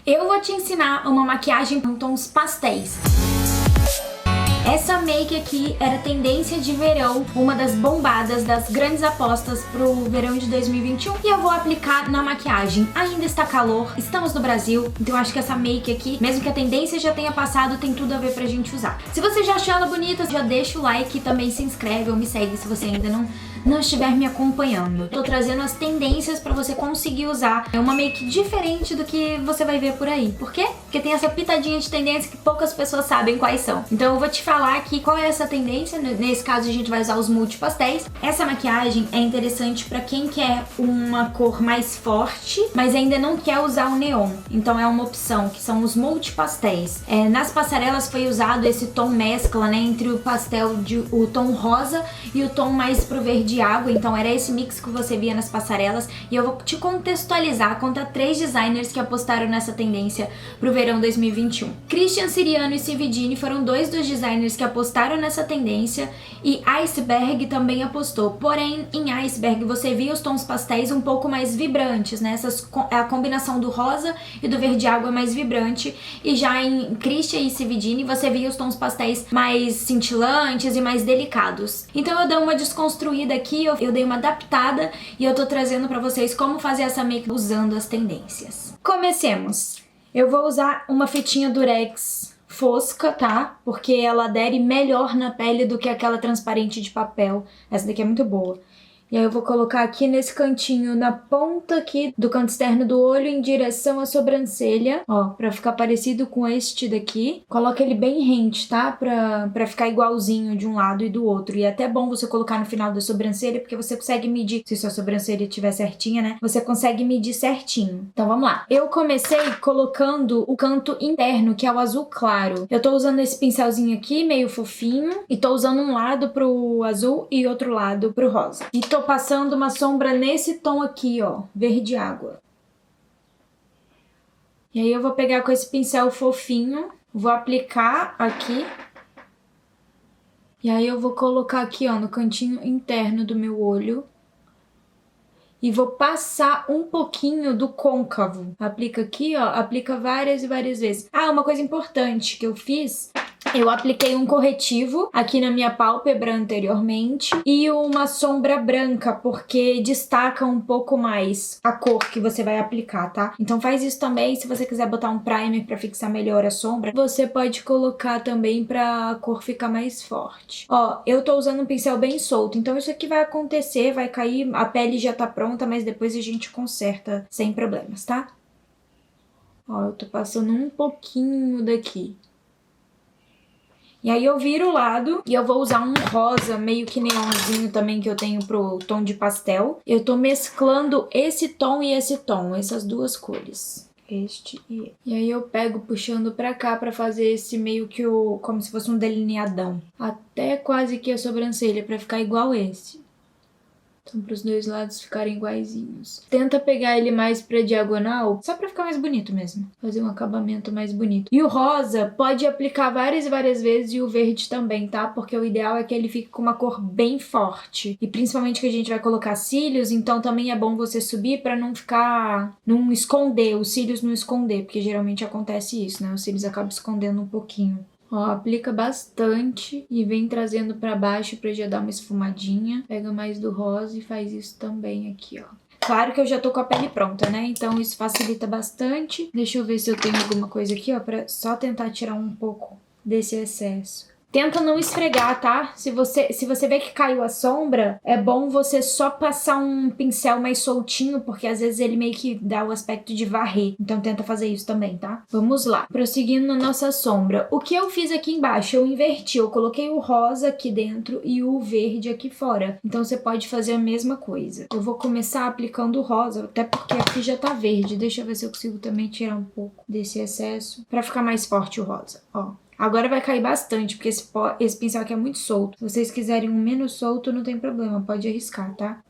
Eu vou te ensinar uma maquiagem com tons pastéis. Essa make aqui era tendência de verão, uma das bombadas, das grandes apostas pro verão de 2021. E eu vou aplicar na maquiagem. Ainda está calor, estamos no Brasil, então eu acho que essa make aqui, mesmo que a tendência já tenha passado, tem tudo a ver pra gente usar. Se você já achou ela bonita, já deixa o like e também se inscreve ou me segue se você ainda não estiver me acompanhando. Tô trazendo as tendências pra você conseguir usar. É uma make diferente do que você vai ver por aí. Por quê? Porque tem essa pitadinha de tendência que poucas pessoas sabem quais são. Então eu vou te falar aqui qual é essa tendência. Nesse caso a gente vai usar os multipastéis. Essa maquiagem é interessante pra quem quer uma cor mais forte, mas ainda não quer usar o neon. Então é uma opção, que são os multipastéis. Nas passarelas foi usado esse tom mescla, né, entre o pastel, o tom rosa e o tom mais pro verde água, então era esse mix que você via nas passarelas. E eu vou te contextualizar, contar 3 designers que apostaram nessa tendência pro verão 2021. Christian Siriano e Cividini foram 2 dos designers que apostaram nessa tendência, e Iceberg também apostou. Porém, em Iceberg você via os tons pastéis um pouco mais vibrantes, né? A combinação do rosa e do verde água mais vibrante, e já em Christian e Cividini você via os tons pastéis mais cintilantes e mais delicados. Então eu dei uma desconstruída aqui, eu dei uma adaptada e eu tô trazendo pra vocês como fazer essa make usando as tendências. Comecemos! Eu vou usar uma fitinha durex fosca, tá? Porque ela adere melhor na pele do que aquela transparente de papel. Essa daqui é muito boa. E aí eu vou colocar aqui nesse cantinho, na ponta aqui do canto externo do olho, em direção à sobrancelha, ó, pra ficar parecido com este daqui. Coloca ele bem rente, tá? Pra ficar igualzinho de um lado e do outro. E é até bom você colocar no final da sobrancelha, porque você consegue medir, se sua sobrancelha estiver certinha, né? Você consegue medir certinho. Então vamos lá. Eu comecei colocando o canto interno, que é o azul claro. Eu tô usando esse pincelzinho aqui, meio fofinho, e tô usando um lado pro azul e outro lado pro rosa. E tô passando uma sombra nesse tom aqui, ó, verde água. E aí eu vou pegar com esse pincel fofinho, vou aplicar aqui. E aí eu vou colocar aqui, ó, no cantinho interno do meu olho. E vou passar um pouquinho do côncavo. Aplica aqui, ó, aplica várias e várias vezes. Ah, uma coisa importante que eu fiz... Eu apliquei um corretivo aqui na minha pálpebra anteriormente e uma sombra branca, porque destaca um pouco mais a cor que você vai aplicar, tá? Então faz isso também. Se você quiser botar um primer pra fixar melhor a sombra, você pode colocar também pra cor ficar mais forte. Ó, eu tô usando um pincel bem solto, então isso aqui vai acontecer, vai cair, a pele já tá pronta, mas depois a gente conserta sem problemas, tá? Ó, eu tô passando um pouquinho daqui. E aí eu viro o lado e eu vou usar um rosa meio que neonzinho também que eu tenho pro tom de pastel. Eu tô mesclando esse tom e esse tom, essas duas cores. Este e esse. E aí eu pego puxando pra cá pra fazer esse meio que como se fosse um delineadão. Até quase que a sobrancelha pra ficar igual esse. Então, para os dois lados ficarem iguaizinhos. Tenta pegar ele mais pra diagonal, só pra ficar mais bonito mesmo. Fazer um acabamento mais bonito. E o rosa pode aplicar várias e várias vezes, e o verde também, tá? Porque o ideal é que ele fique com uma cor bem forte. E principalmente que a gente vai colocar cílios, então também é bom você subir pra não ficar... não esconder, os cílios não esconder, porque geralmente acontece isso, né? Os cílios acabam escondendo um pouquinho. Ó, aplica bastante e vem trazendo pra baixo pra já dar uma esfumadinha. Pega mais do rosa e faz isso também aqui, ó. Claro que eu já tô com a pele pronta, né? Então isso facilita bastante. Deixa eu ver se eu tenho alguma coisa aqui, ó, pra só tentar tirar um pouco desse excesso. Tenta não esfregar, tá? Se você vê que caiu a sombra, é bom você só passar um pincel mais soltinho, porque às vezes ele meio que dá o aspecto de varrer. Então tenta fazer isso também, tá? Vamos lá. Prosseguindo na nossa sombra. O que eu fiz aqui embaixo? Eu inverti. Eu coloquei o rosa aqui dentro e o verde aqui fora. Então você pode fazer a mesma coisa. Eu vou começar aplicando o rosa, até porque aqui já tá verde. Deixa eu ver se eu consigo também tirar um pouco desse excesso, pra ficar mais forte o rosa, ó. Agora vai cair bastante, porque esse pincel aqui é muito solto. Se vocês quiserem um menos solto, não tem problema, pode arriscar, tá?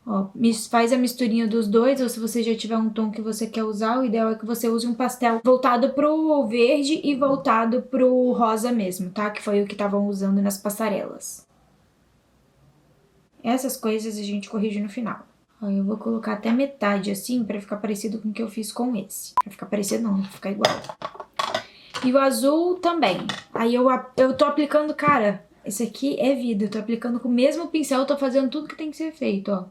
Ó, faz a misturinha dos dois, ou se você já tiver um tom que você quer usar, o ideal é que você use um pastel voltado pro verde e voltado pro rosa mesmo, tá? Que foi o que estavam usando nas passarelas. Essas coisas a gente corrige no final. Ó, eu vou colocar até metade assim, pra ficar parecido com o que eu fiz com esse. Pra ficar parecido não, pra ficar igual. E o azul também. Aí eu tô aplicando, cara, esse aqui é vida. Eu tô aplicando com o mesmo pincel, eu tô fazendo tudo que tem que ser feito, ó.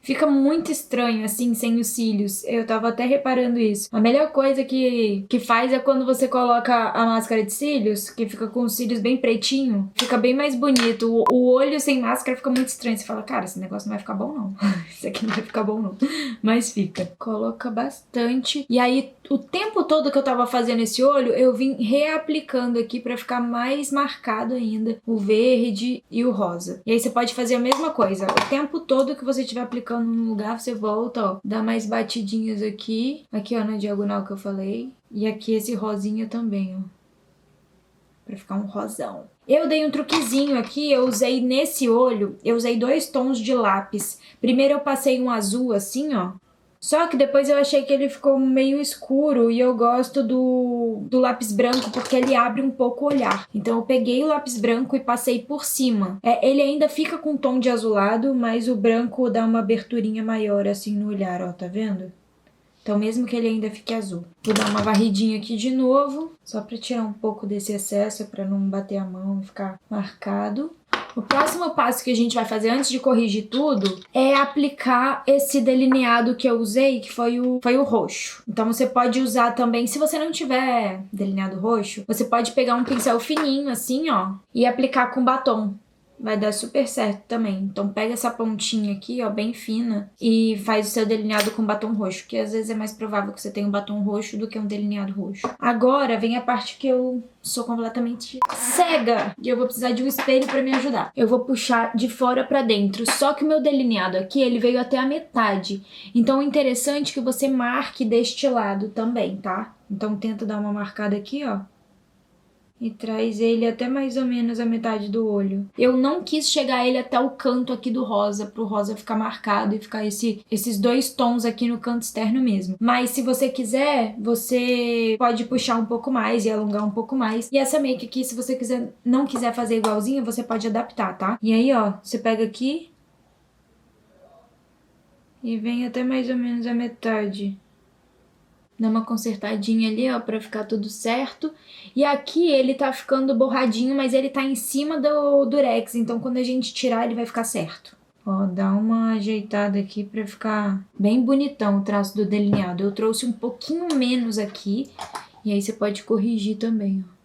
Fica muito estranho, assim, sem os cílios. Eu tava até reparando isso. A melhor coisa que faz é quando você coloca a máscara de cílios, que fica com os cílios bem pretinho. Fica bem mais bonito. O olho sem máscara fica muito estranho. Você fala, cara, esse negócio não vai ficar bom, não. Isso aqui não vai ficar bom, não. Mas fica. Coloca bastante. E aí, o tempo todo que eu tava fazendo esse olho, eu vim reaplicando aqui pra ficar mais marcado ainda o verde e o rosa. E aí você pode fazer a mesma coisa. O tempo todo que você estiver aplicando no lugar, você volta, ó, dá mais batidinhas aqui. Aqui, ó, na diagonal que eu falei. E aqui esse rosinha também, ó. Pra ficar um rosão. Eu dei um truquezinho aqui, eu usei nesse olho, eu usei 2 tons de lápis. Primeiro eu passei um azul assim, ó. Só que depois eu achei que ele ficou meio escuro e eu gosto do lápis branco porque ele abre um pouco o olhar. Então eu peguei o lápis branco e passei por cima. Ele ainda fica com um tom de azulado, mas o branco dá uma aberturinha maior assim no olhar, ó, tá vendo? Então mesmo que ele ainda fique azul. Vou dar uma varridinha aqui de novo, só pra tirar um pouco desse excesso, pra não bater a mão e ficar marcado. O próximo passo que a gente vai fazer antes de corrigir tudo é aplicar esse delineado que eu usei, que foi o roxo. Então você pode usar também, se você não tiver delineado roxo, você pode pegar um pincel fininho assim, ó, e aplicar com batom. Vai dar super certo também. Então pega essa pontinha aqui, ó, bem fina, e faz o seu delineado com batom roxo, que às vezes é mais provável que você tenha um batom roxo do que um delineado roxo. Agora vem a parte que eu sou completamente cega e eu vou precisar de um espelho pra me ajudar. Eu vou puxar de fora pra dentro, só que o meu delineado aqui, ele veio até a metade. Então é interessante que você marque deste lado também, tá? Então tenta dar uma marcada aqui, ó. E traz ele até mais ou menos a metade do olho. Eu não quis chegar ele até o canto aqui do rosa, pro rosa ficar marcado e ficar esses 2 tons aqui no canto externo mesmo. Mas se você quiser, você pode puxar um pouco mais e alongar um pouco mais. E essa make aqui, se você não quiser fazer igualzinha, você pode adaptar, tá? E aí, ó, você pega aqui e vem até mais ou menos a metade. Dá uma consertadinha ali, ó, pra ficar tudo certo. E aqui ele tá ficando borradinho, mas ele tá em cima do durex. Então quando a gente tirar, ele vai ficar certo. Ó, dá uma ajeitada aqui pra ficar bem bonitão o traço do delineado. Eu trouxe um pouquinho menos aqui. E aí você pode corrigir também, ó.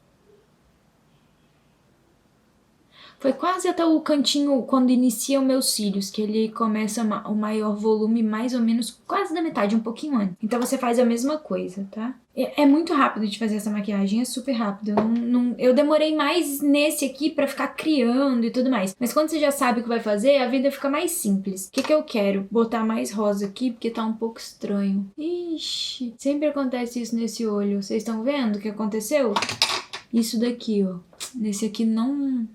Foi quase até o cantinho quando inicia os meus cílios, que ele começa o maior volume, mais ou menos quase da metade, um pouquinho antes. Então você faz a mesma coisa, tá? É muito rápido de fazer essa maquiagem, é super rápido. Eu demorei mais nesse aqui pra ficar criando e tudo mais. Mas quando você já sabe o que vai fazer, a vida fica mais simples. O que eu quero? Botar mais rosa aqui, porque tá um pouco estranho. Ixi, sempre acontece isso nesse olho. Vocês estão vendo o que aconteceu? Isso daqui, ó. Nesse aqui não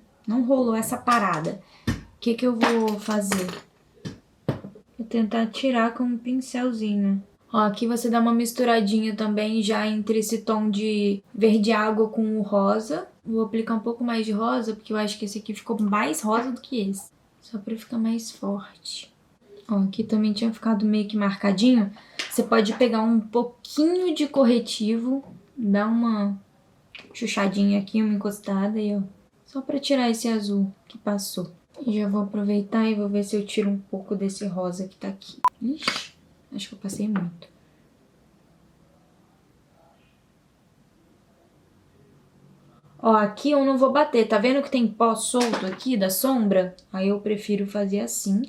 rolou essa parada. O que eu vou fazer? Vou tentar tirar com um pincelzinho. Ó, aqui você dá uma misturadinha também já entre esse tom de verde água com o rosa. Vou aplicar um pouco mais de rosa, porque eu acho que esse aqui ficou mais rosa do que esse. Só pra ficar mais forte. Ó, aqui também tinha ficado meio que marcadinho. Você pode pegar um pouquinho de corretivo, dar uma chuchadinha aqui, uma encostada e ó. Só pra tirar esse azul que passou. E já vou aproveitar e vou ver se eu tiro um pouco desse rosa que tá aqui. Ixi, acho que eu passei muito. Ó, aqui eu não vou bater. Tá vendo que tem pó solto aqui da sombra? Aí eu prefiro fazer assim.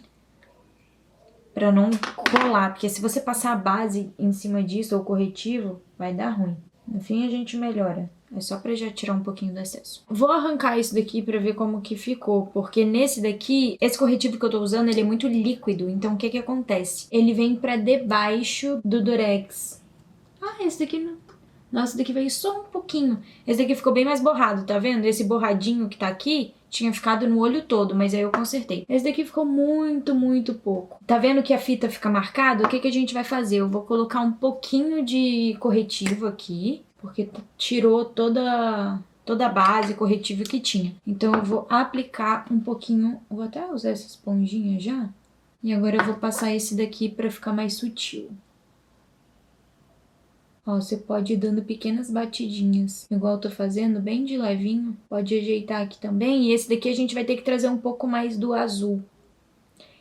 Pra não colar. Porque se você passar a base em cima disso ou corretivo, vai dar ruim. No fim a gente melhora. É só pra já tirar um pouquinho do excesso. Vou arrancar isso daqui pra ver como que ficou. Porque nesse daqui, esse corretivo que eu tô usando, ele é muito líquido. Então o que acontece? Ele vem pra debaixo do durex. Ah, esse daqui não... Nossa, esse daqui veio só um pouquinho. Esse daqui ficou bem mais borrado, tá vendo? Esse borradinho que tá aqui tinha ficado no olho todo, mas aí eu consertei. Esse daqui ficou muito, muito pouco. Tá vendo que a fita fica marcada? O que a gente vai fazer? Eu vou colocar um pouquinho de corretivo aqui, porque tirou toda toda a base corretiva que tinha. Então eu vou aplicar um pouquinho, vou até usar essa esponjinha já. E agora eu vou passar esse daqui pra ficar mais sutil. Ó, você pode ir dando pequenas batidinhas, igual eu tô fazendo, bem de levinho. Pode ajeitar aqui também. E esse daqui a gente vai ter que trazer um pouco mais do azul.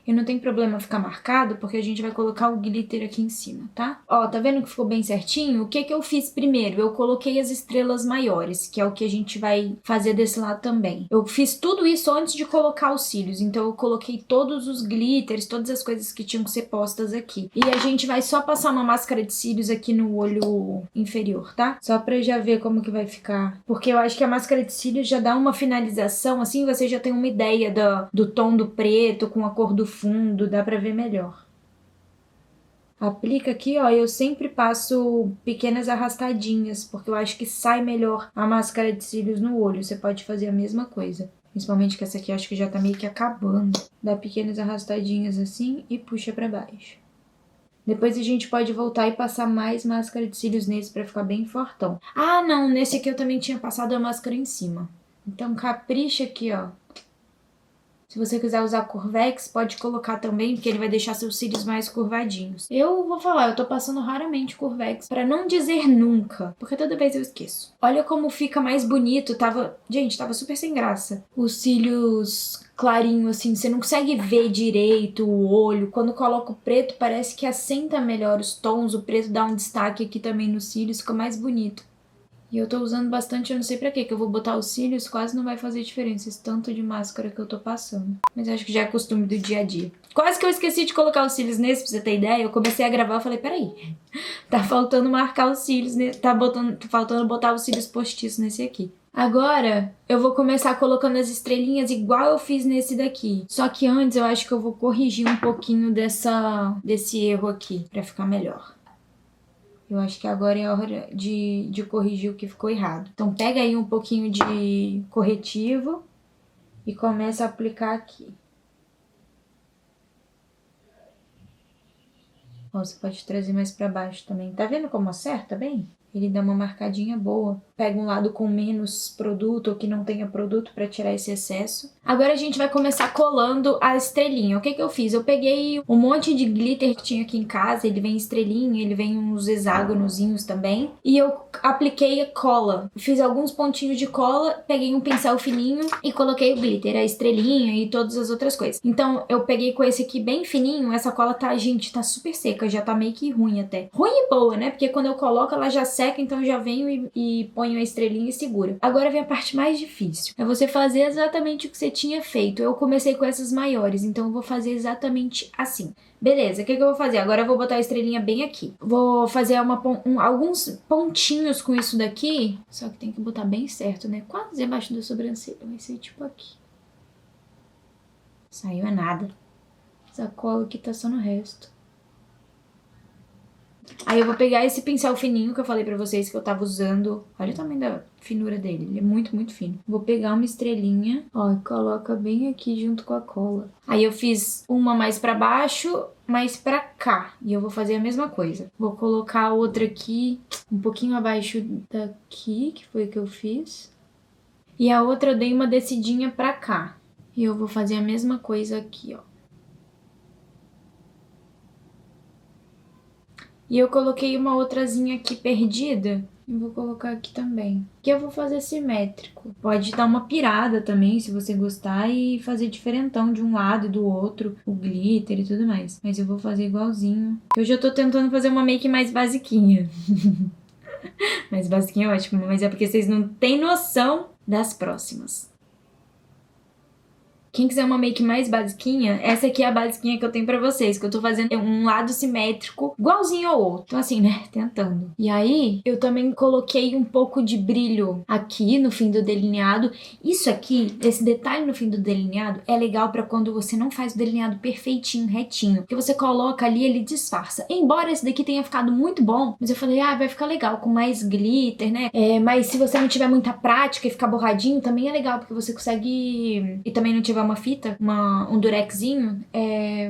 E não tem problema ficar marcado, porque a gente vai colocar o glitter aqui em cima, tá? Ó, tá vendo que ficou bem certinho? O que que eu fiz primeiro? Eu coloquei as estrelas maiores, que é o que a gente vai fazer desse lado também. Eu fiz tudo isso antes de colocar os cílios, então eu coloquei todos os glitters, todas as coisas que tinham que ser postas aqui. E a gente vai só passar uma máscara de cílios aqui no olho inferior, tá? Só pra já ver como que vai ficar. Porque eu acho que a máscara de cílios já dá uma finalização, assim você já tem uma ideia do tom do preto com a cor do fundo, dá pra ver melhor. Aplica aqui, ó, eu sempre passo pequenas arrastadinhas, porque eu acho que sai melhor a máscara de cílios no olho. Você pode fazer a mesma coisa. Principalmente que essa aqui eu acho que já tá meio que acabando. Dá pequenas arrastadinhas assim e puxa pra baixo. Depois a gente pode voltar e passar mais máscara de cílios nesse pra ficar bem fortão. Ah, não, nesse aqui eu também tinha passado a máscara em cima. Então capricha aqui, ó. Se você quiser usar Curvex, pode colocar também, porque ele vai deixar seus cílios mais curvadinhos. Eu vou falar, eu tô passando raramente Curvex, pra não dizer nunca, porque toda vez eu esqueço. Olha como fica mais bonito, Gente, tava super sem graça. Os cílios clarinho, assim, você não consegue ver direito o olho. Quando coloca o preto, parece que assenta melhor os tons, o preto dá um destaque aqui também nos cílios, fica mais bonito. E eu tô usando bastante, eu não sei pra quê, que eu vou botar os cílios, quase não vai fazer diferença esse tanto de máscara que eu tô passando. Mas eu acho que já é costume do dia a dia. Quase que eu esqueci de colocar os cílios nesse, pra você ter ideia. Eu comecei a gravar, eu falei, peraí, tá faltando marcar os cílios, tá faltando botar os cílios postiços nesse aqui. Agora, eu vou começar colocando as estrelinhas igual eu fiz nesse daqui. Só que antes, eu acho que eu vou corrigir um pouquinho desse erro aqui, pra ficar melhor. Eu acho que agora é a hora de corrigir o que ficou errado. Então pega aí um pouquinho de corretivo e começa a aplicar aqui. Ó, você pode trazer mais pra baixo também. Tá vendo como acerta bem? Ele dá uma marcadinha boa. Pega um lado com menos produto ou que não tenha produto pra tirar esse excesso. Agora a gente vai começar colando a estrelinha. O que que eu fiz? Eu peguei um monte de glitter que tinha aqui em casa. Ele vem estrelinha, ele vem uns hexágonozinhos também. E eu apliquei cola. Fiz alguns pontinhos de cola, peguei um pincel fininho e coloquei o glitter, a estrelinha e todas as outras coisas. Então eu peguei com esse aqui bem fininho. Essa cola tá, gente, tá super seca. Já tá meio que ruim até. Ruim e boa, né? Porque quando eu coloco ela já seca, então eu já venho e ponho a estrelinha e segura. Agora vem a parte mais difícil. É você fazer exatamente o que você tinha feito. Eu comecei com essas maiores, então eu vou fazer exatamente assim. Beleza, o que eu vou fazer? Agora eu vou botar a estrelinha bem aqui. Vou fazer alguns pontinhos com isso daqui, só que tem que botar bem certo, né? Quase abaixo da sobrancelha. Vai ser tipo aqui. Saiu é nada. Essa cola aqui tá só no resto. Aí eu vou pegar esse pincel fininho que eu falei pra vocês que eu tava usando. Olha o tamanho da finura dele, ele é muito, muito fino. Vou pegar uma estrelinha, ó, e coloca bem aqui junto com a cola. Aí eu fiz uma mais pra baixo, mais pra cá. E eu vou fazer a mesma coisa. Vou colocar a outra aqui, um pouquinho abaixo daqui, que foi o que eu fiz. E a outra eu dei uma descidinha pra cá. E eu vou fazer a mesma coisa aqui, ó. E eu coloquei uma outrazinha aqui perdida. E vou colocar aqui também. Que eu vou fazer simétrico. Pode dar uma pirada também, se você gostar, e fazer diferentão de um lado e do outro. O glitter e tudo mais. Mas eu vou fazer igualzinho. Hoje eu tô tentando fazer uma make mais basiquinha. Mais basiquinha é ótimo, mas é porque vocês não têm noção das próximas. Quem quiser uma make mais basiquinha, essa aqui é a basiquinha que eu tenho pra vocês, que eu tô fazendo um lado simétrico, igualzinho ao outro. Então assim, né, tentando. E aí, eu também coloquei um pouco de brilho aqui no fim do delineado. Isso aqui, esse detalhe no fim do delineado, é legal pra quando você não faz o delineado perfeitinho, retinho. Porque você coloca ali, ele disfarça. Embora esse daqui tenha ficado muito bom, mas eu falei, vai ficar legal com mais glitter, né? Mas se você não tiver muita prática e ficar borradinho, também é legal, porque você consegue... E também não tiver tiver uma fita, um durexinho,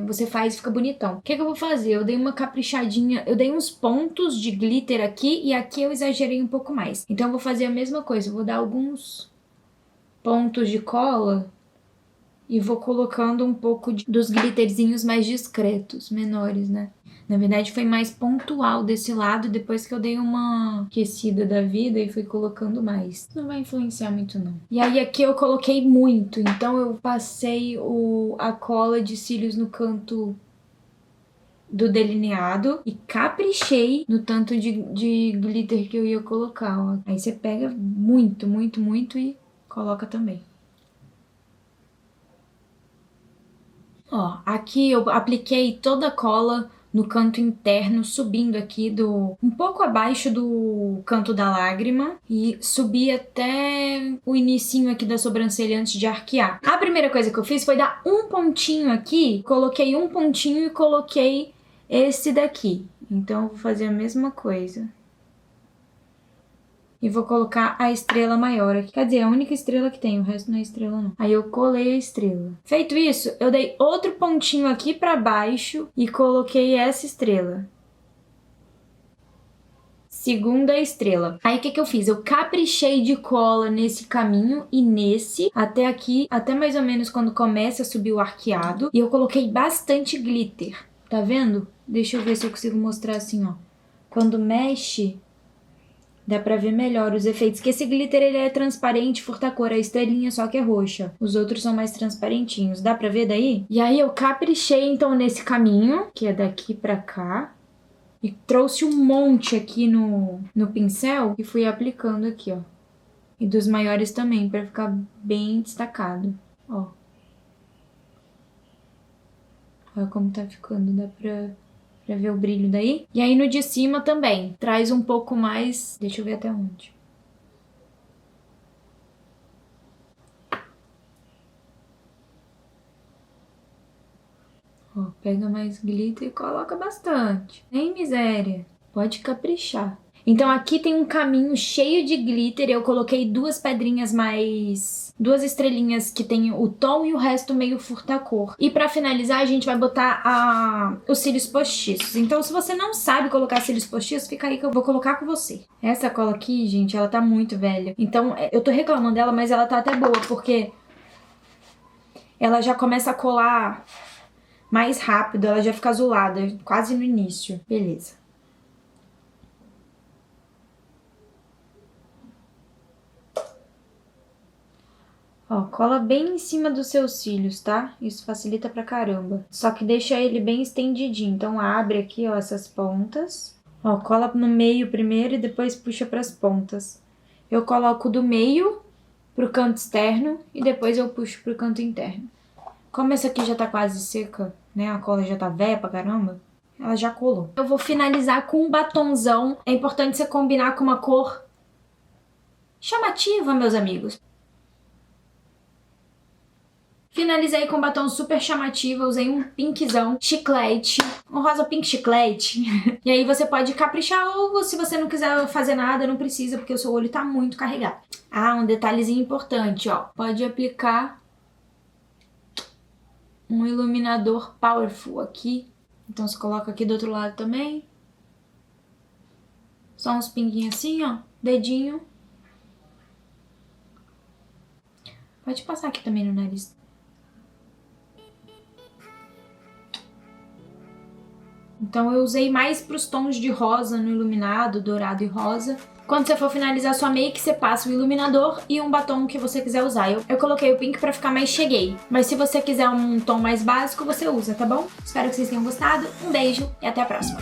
você faz e fica bonitão. O que eu vou fazer? Eu dei uma caprichadinha, eu dei uns pontos de glitter aqui e aqui eu exagerei um pouco mais. Então eu vou fazer a mesma coisa, eu vou dar alguns pontos de cola e vou colocando um pouco dos glitterzinhos mais discretos, menores, né? Na verdade foi mais pontual desse lado, depois que eu dei uma aquecida da vida e fui colocando mais. Não vai influenciar muito não. E aí aqui eu coloquei muito, então eu passei a cola de cílios no canto do delineado e caprichei no tanto de glitter que eu ia colocar, ó. Aí você pega muito, muito, muito e coloca também. Ó, aqui eu apliquei toda a cola no canto interno, subindo aqui um pouco abaixo do canto da lágrima e subi até o inicinho aqui da sobrancelha antes de arquear. A primeira coisa que eu fiz foi dar um pontinho aqui, coloquei um pontinho e coloquei esse daqui. Então eu vou fazer a mesma coisa. E vou colocar a estrela maior aqui. Quer dizer, a única estrela que tem, o resto não é estrela não. Aí eu colei a estrela. Feito isso, eu dei outro pontinho aqui pra baixo e coloquei essa estrela. Segunda estrela. Aí o que eu fiz? Eu caprichei de cola nesse caminho e nesse, até aqui, até mais ou menos quando começa a subir o arqueado. E eu coloquei bastante glitter. Tá vendo? Deixa eu ver se eu consigo mostrar assim, ó. Quando mexe, dá pra ver melhor os efeitos, que esse glitter ele é transparente, furta-cor, a estrelinha só que é roxa. Os outros são mais transparentinhos, dá pra ver daí? E aí eu caprichei então nesse caminho, que é daqui pra cá, e trouxe um monte aqui no pincel e fui aplicando aqui, ó. E dos maiores também, pra ficar bem destacado, ó. Olha como tá ficando, dá pra ver o brilho daí. E aí no de cima também, traz um pouco mais... Deixa eu ver até onde. Ó, pega mais glitter e coloca bastante. Nem miséria. Pode caprichar. Então aqui tem um caminho cheio de glitter, eu coloquei duas pedrinhas mais... duas estrelinhas que tem o tom e o resto meio furta-cor. E pra finalizar a gente vai botar os cílios postiços. Então se você não sabe colocar cílios postiços, fica aí que eu vou colocar com você. Essa cola aqui, gente, ela tá muito velha. Então eu tô reclamando dela, mas ela tá até boa, porque ela já começa a colar mais rápido, ela já fica azulada, quase no início. Beleza. Ó, cola bem em cima dos seus cílios, tá? Isso facilita pra caramba. Só que deixa ele bem estendidinho. Então abre aqui, ó, essas pontas. Ó, cola no meio primeiro e depois puxa pras pontas. Eu coloco do meio pro canto externo e depois eu puxo pro canto interno. Como essa aqui já tá quase seca, né? A cola já tá velha pra caramba. Ela já colou. Eu vou finalizar com um batonzão. É importante você combinar com uma cor chamativa, meus amigos. Finalizei com um batom super chamativo, usei um pinkzão, chiclete, um rosa pink chiclete. E aí você pode caprichar ou se você não quiser fazer nada, não precisa, porque o seu olho tá muito carregado. Ah, um detalhezinho importante, ó. Pode aplicar um iluminador powerful aqui. Então você coloca aqui do outro lado também. Só uns pinguinhos assim, ó. Dedinho. Pode passar aqui também no nariz. Então eu usei mais pros tons de rosa no iluminado, dourado e rosa. Quando você for finalizar sua make, você passa o iluminador e um batom que você quiser usar. Eu coloquei o pink pra ficar mais cheguei. Mas se você quiser um tom mais básico, você usa, tá bom? Espero que vocês tenham gostado. Um beijo e até a próxima.